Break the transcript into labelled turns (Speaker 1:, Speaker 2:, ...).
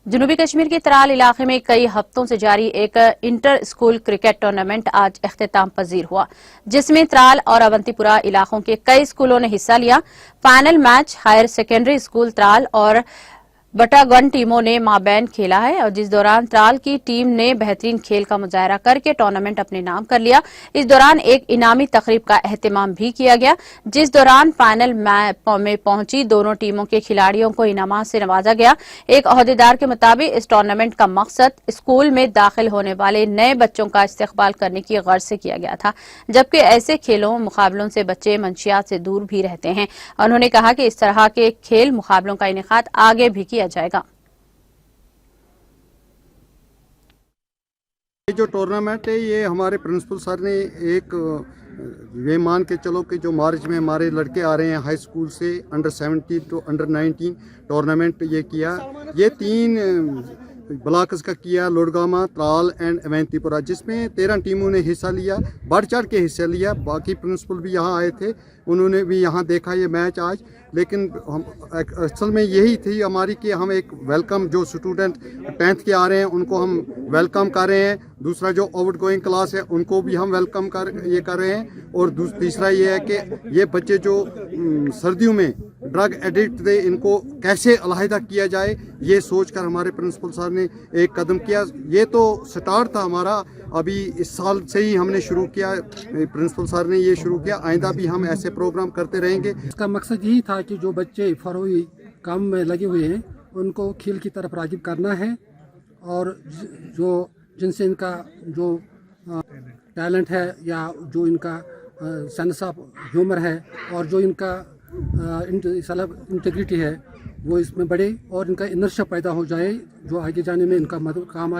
Speaker 1: جنوبی کشمیر کے ترال علاقے میں کئی ہفتوں سے جاری ایک انٹر اسکول کرکٹ ٹورنامنٹ آج اختتام پذیر ہوا، جس میں ترال اور اونتی پورہ علاقوں کے کئی اسکولوں نے حصہ لیا۔ Final match higher secondary school Tral اور بٹاگن ٹیموں نے مابین کھیلا ہے، اور جس دوران ترال کی ٹیم نے بہترین کھیل کا مظاہرہ کر کے ٹورنامنٹ اپنے نام کر لیا۔ اس دوران ایک انعامی تقریب کا اہتمام بھی کیا گیا، جس دوران فائنل میں پہنچی دونوں ٹیموں کے کھلاڑیوں کو انعامات سے نوازا گیا۔ ایک عہدیدار کے مطابق اس ٹورنامنٹ کا مقصد اسکول میں داخل ہونے والے نئے بچوں کا استقبال کرنے کی غرض سے کیا گیا تھا، جبکہ ایسے کھیلوں مقابلوں سے بچے منشیات سے دور بھی رہتے ہیں۔ انہوں نے کہا کہ اس طرح کے کھیل مقابلوں کا انعقاد آگے بھی کیا جائے گا۔
Speaker 2: یہ جو ٹورنامنٹ ہے یہ ہمارے پرنسپل سر نے ایک یہ مان کے چلو کہ جو مارچ میں ہمارے لڑکے آ رہے ہیں ہائی اسکول سے انڈر 17 ٹو انڈر 19 ٹورنامنٹ یہ کیا، یہ 3 بلاکس کا کیا، لوڑگامہ، ترال اینڈ اونتی پورہ، جس میں 13 ٹیموں نے حصہ لیا، بڑھ چڑھ کے حصہ لیا۔ باقی پرنسپل بھی یہاں آئے تھے، انہوں نے بھی یہاں دیکھا یہ میچ آج، لیکن اصل میں یہی تھی ہماری کہ ہم ایک ویلکم جو اسٹوڈنٹ 10th کے آ رہے ہیں ان کو ہم ویلکم کر رہے ہیں، دوسرا جو آؤٹ گوئنگ کلاس ہے ان کو بھی ہم ویلکم کر رہے ہیں، اور تیسرا یہ ہے کہ یہ بچے جو سردیوں میں ڈرگ ایڈکٹ تھے ان کو کیسے علیحدہ کیا جائے، یہ سوچ کر ہمارے پرنسپل صاحب نے ایک قدم کیا۔ یہ تو سٹارٹ تھا ہمارا، ابھی اس سال سے ہی ہم نے شروع کیا، پرنسپل صاحب نے یہ شروع کیا، آئندہ بھی ہم ایسے پروگرام کرتے رہیں گے۔
Speaker 3: اس کا مقصد یہی تھا کہ جو بچے فروغی کام میں لگے ہوئے ہیں ان کو کھیل کی طرف راغب کرنا ہے، اور جن سے ان کا جو ٹیلنٹ ہے یا جو ان کا سینس آف ہیومر ہے اور جو ان کا انٹیگریٹی ہے وہ اس میں بڑھے، اور ان کا انرشا پیدا ہو جائے جو آگے جانے میں ان کا مدد کام آئے۔